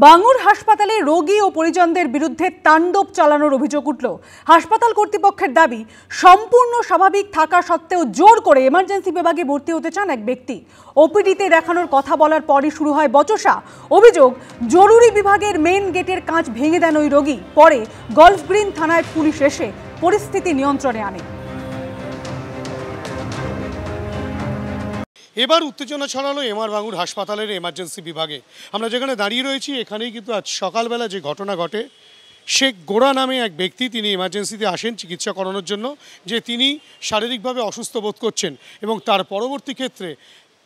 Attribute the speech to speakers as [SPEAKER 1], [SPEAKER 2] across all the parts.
[SPEAKER 1] বাঙুর হাসপাতালে রোগী ও পরিজনদের বিরুদ্ধে তাণ্ডব চালানোর অভিযোগ উঠল। হাসপাতাল কর্তৃপক্ষের দাবি, সম্পূর্ণ স্বাভাবিক থাকা সত্ত্বেও জোর করে এমার্জেন্সি বিভাগে ভর্তি হতে চান এক ব্যক্তি। ওপিডিতে দেখানোর কথা বলার পরই শুরু হয় বচসা। অভিযোগ, জরুরি বিভাগের মেন গেটের কাঁচ ভেঙে দেন ওই রোগী। পরে গলফ গ্রিন থানায় পুলিশ এসে পরিস্থিতি নিয়ন্ত্রণে আনে।
[SPEAKER 2] এবার উত্তেজনা ছড়ালো এমআর বাঙুর হাসপাতালের এমার্জেন্সি বিভাগে। আমরা যেখানে দাঁড়িয়ে রয়েছি এখানেই কিন্তু আজ সকালবেলা যে ঘটনা ঘটে, শেখ গোড়া নামে এক ব্যক্তি, তিনি এমার্জেন্সিতে আসেন চিকিৎসা করানোর জন্য, যে তিনি শারীরিকভাবে অসুস্থ বোধ করছেন এবং তার পরবর্তী ক্ষেত্রে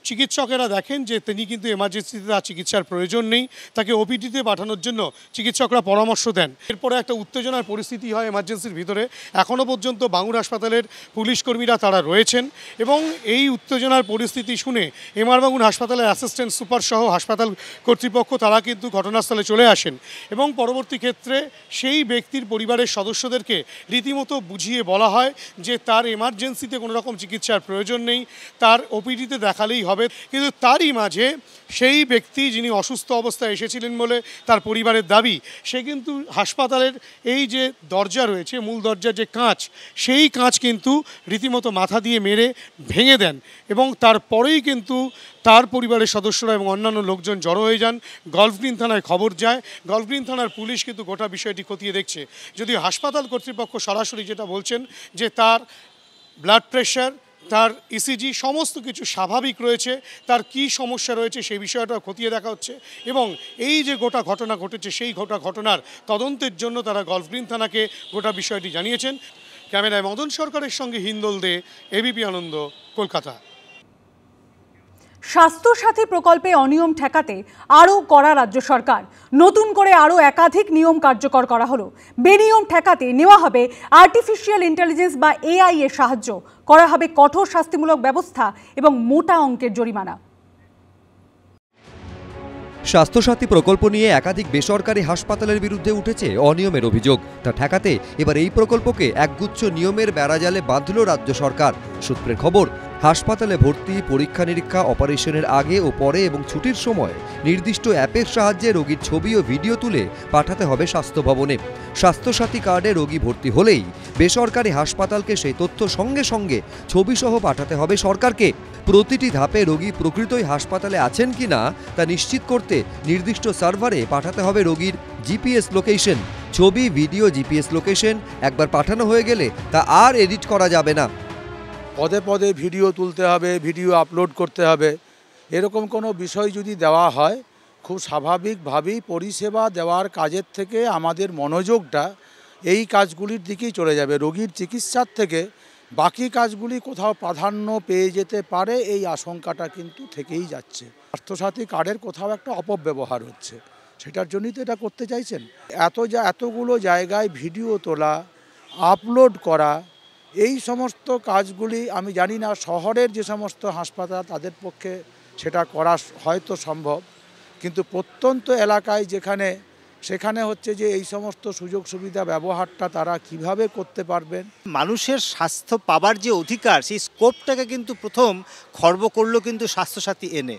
[SPEAKER 2] চিকিৎসকেরা দেখেন যে তিনি কিন্তু এমার্জেন্সিতে তার চিকিৎসার প্রয়োজন নেই, তাকে ওপিডিতে পাঠানোর জন্য চিকিৎসকরা পরামর্শ দেন। এরপরে একটা উত্তেজনার পরিস্থিতি হয় এমার্জেন্সির ভিতরে। এখনও পর্যন্ত বাঙুর হাসপাতালের পুলিশ কর্মীরা তারা রয়েছেন এবং এই উত্তেজনার পরিস্থিতি শুনে এমআর বাঙুর হাসপাতালের অ্যাসিস্ট্যান্ট সুপার সহ হাসপাতাল কর্তৃপক্ষ তারা কিন্তু ঘটনাস্থলে চলে আসেন এবং পরবর্তী ক্ষেত্রে সেই ব্যক্তির পরিবারের সদস্যদেরকে রীতিমতো বুঝিয়ে বলা হয় যে তার এমার্জেন্সিতে কোনো রকম চিকিৎসার প্রয়োজন নেই, তার ওপিডিতে দেখালেই হবে। কিন্তু তারই মাঝে সেই ব্যক্তি যিনি অসুস্থ অবস্থায় এসেছিলেন বলে তার পরিবারের দাবি, সে কিন্তু হাসপাতালের এই যে দরজা রয়েছে, মূল দরজার যে কাঁচ, সেই কাঁচ কিন্তু রীতিমতো মাথা দিয়ে মেরে ভেঙে দেন এবং তারপরেই কিন্তু তার পরিবারের সদস্যরা এবং অন্যান্য লোকজন জড়ো হয়ে যান। গলফ গ্রিন থানায় খবর যায়। গলফ গ্রিন থানার পুলিশ কিন্তু গোটা বিষয়টি খতিয়ে দেখছে। যদিও হাসপাতাল কর্তৃপক্ষ সরাসরি যেটা বলছেন যে তার ব্লাড প্রেশার, তার ইসিজি সমস্ত কিছু স্বাভাবিক রয়েছে, তার কি সমস্যা রয়েছে সেই বিষয়টা খতিয়ে দেখা হচ্ছে এবং এই যে গোটা ঘটনা ঘটেছে সেই ঘটনার তদন্তের জন্য তারা গলফ গ্রিন থানাকে গোটা বিষয়টি জানিয়েছেন। ক্যামেরায় মদন সরকারের সঙ্গে হিন্দল দে, এবিপি আনন্দ, কলকাতা।
[SPEAKER 1] স্বাস্থ্যসাথী প্রকল্পে অনিয়ম ঠেকাতে আরও কড়া রাজ্য সরকার। নতুন করে আরও একাধিক নিয়ম কার্যকর করা হলো। বেনিয়ম ঠেকাতে নেওয়া হবে আর্টিফিশিয়াল ইন্টেলিজেন্স বা এআই এর সাহায্য, করা হবে কঠোর শাস্তিমূলক ব্যবস্থা এবং মোটা অঙ্কের জরিমানা।
[SPEAKER 3] স্বাস্থ্যসাথী প্রকল্প নিয়ে একাধিক বেসরকারি হাসপাতালের বিরুদ্ধে উঠেছে অনিয়মের অভিযোগ। তা ঠেকাতে এবার এই প্রকল্পকে একগুচ্ছ নিয়মের বেড়াজালে বাঁধল রাজ্য সরকার। সূত্রের খবর, হাসপাতালে ভর্তি, পরীক্ষা নিরীক্ষা, অপারেশনের আগে ও পরে এবং ছুটির সময় নির্দিষ্ট অ্যাপের সাহায্যে রোগীর ছবি ও ভিডিও তুলে পাঠাতে হবে স্বাস্থ্য ভবনে। স্বাস্থ্যসাথী কার্ডে রোগী ভর্তি হলেই বেসরকারি হাসপাতালকে সেই তথ্য সঙ্গে সঙ্গে ছবিসহ পাঠাতে হবে সরকারকে। প্রতিটি ধাপে রোগী প্রকৃতই হাসপাতালে আছেন কিনা তা নিশ্চিত করতে নির্দিষ্ট সার্ভারে পাঠাতে হবে রোগীর জিপিএস লোকেশন। ছবি, ভিডিও, জিপিএস লোকেশন একবার পাঠানো হয়ে গেলে তা আর এডিট করা যাবে না।
[SPEAKER 4] পদে পদে ভিডিও তুলতে হবে, ভিডিও আপলোড করতে হবে, এরকম কোনো বিষয় যদি দেওয়া হয়, খুব স্বাভাবিকভাবেই পরিষেবা দেওয়ার কাজের থেকে আমাদের মনোযোগটা এই কাজগুলির দিকেই চলে যাবে। রোগীর চিকিৎসার থেকে বাকি কাজগুলি কোথাও প্রাধান্য পেয়ে যেতে পারে, এই আশঙ্কাটা কিন্তু থেকেই যাচ্ছে। স্বাস্থ্যসাথী কার্ডের কোথাও একটা অপব্যবহার হচ্ছে, সেটার জন্যই তো এটা করতে চাইছেন। এতগুলো জায়গায় ভিডিও তোলা, আপলোড করা, এই সমস্ত কাজগুলি আমি জানি না শহরের যে সমস্ত হাসপাতাল তাদের পক্ষে সেটা করা হয়তো সম্ভব, কিন্তু প্রত্যন্ত এলাকায় সেখানে হচ্ছে যে এই সমস্ত সুযোগ সুবিধা ব্যবহারটা তারা কিভাবে করতে পারবেন।
[SPEAKER 5] মানুষের স্বাস্থ্য পাবার যে অধিকার, সেই স্কোপটাকে কিন্তু প্রথম খর্ব করলো কিন্তু স্বাস্থ্যসাথী এনে।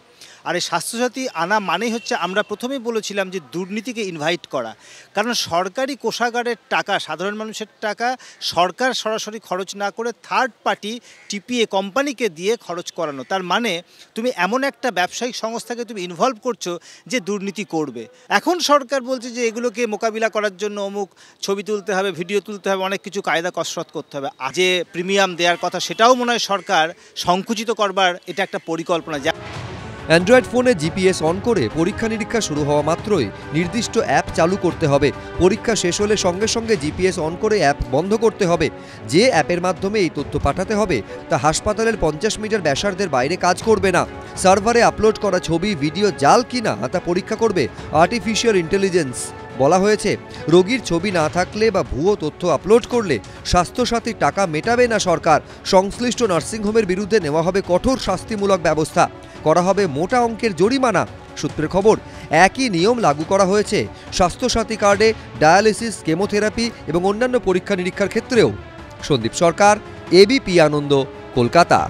[SPEAKER 5] আর এই স্বাস্থ্যসাথী আনা মানেই হচ্ছে, আমরা প্রথমেই বলেছিলাম যে দুর্নীতিকে ইনভাইট করা। কারণ সরকারি কোষাগারের টাকা, সাধারণ মানুষের টাকা সরকার সরাসরি খরচ না করে থার্ড পার্টি টিপিএ কোম্পানিকে দিয়ে খরচ করানো। তার মানে তুমি এমন একটা ব্যবসায়িক সংস্থাকে তুমি ইনভলভ করছো যে দুর্নীতি করবে। এখন সরকার বলছে যে এগুলোকে মোকাবিলা করার জন্য অমুক ছবি তুলতে হবে, ভিডিও তুলতে হবে, অনেক কিছু কায়দা কসরত করতে হবে। যে প্রিমিয়াম দেওয়ার কথা সেটাও মনে হয় সরকার সংকুচিত করবার এটা একটা পরিকল্পনা।
[SPEAKER 3] অ্যান্ড্রয়েড ফোনে জিপিএস অন করে পরীক্ষা নিরীক্ষা শুরু হওয়া মাত্রই নির্দিষ্ট অ্যাপ চালু করতে হবে। পরীক্ষা শেষ হলে সঙ্গে সঙ্গে জিপিএস অন করে অ্যাপ বন্ধ করতে হবে। যে অ্যাপের মাধ্যমে এই তথ্য পাঠাতে হবে তা হাসপাতালের 50 মিটার ব্যাসার্ধের বাইরে কাজ করবে না। সার্ভারে আপলোড করা ছবি, ভিডিও জাল কিনা তা পরীক্ষা করবে আর্টিফিশিয়াল ইন্টেলিজেন্স। বলা হয়েছে, রোগীর ছবি না থাকলে বা ভুয়ো তথ্য আপলোড করলে স্বাস্থ্যসাথীর টাকা মেটাবে না সরকার। সংশ্লিষ্ট নার্সিংহোমের বিরুদ্ধে নেওয়া হবে কঠোর শাস্তিমূলক ব্যবস্থা, করা হবে মোটা অঙ্কের জরিমানা। সূত্রের খবর, একই নিয়ম লাগু করা হয়েছে স্বাস্থ্যসাথী কার্ডে ডায়ালিসিস, কেমোথেরাপি এবং অন্যান্য পরীক্ষা নিরীক্ষার ক্ষেত্রেও। সন্দীপ সরকার, এবিপি আনন্দ, কলকাতা।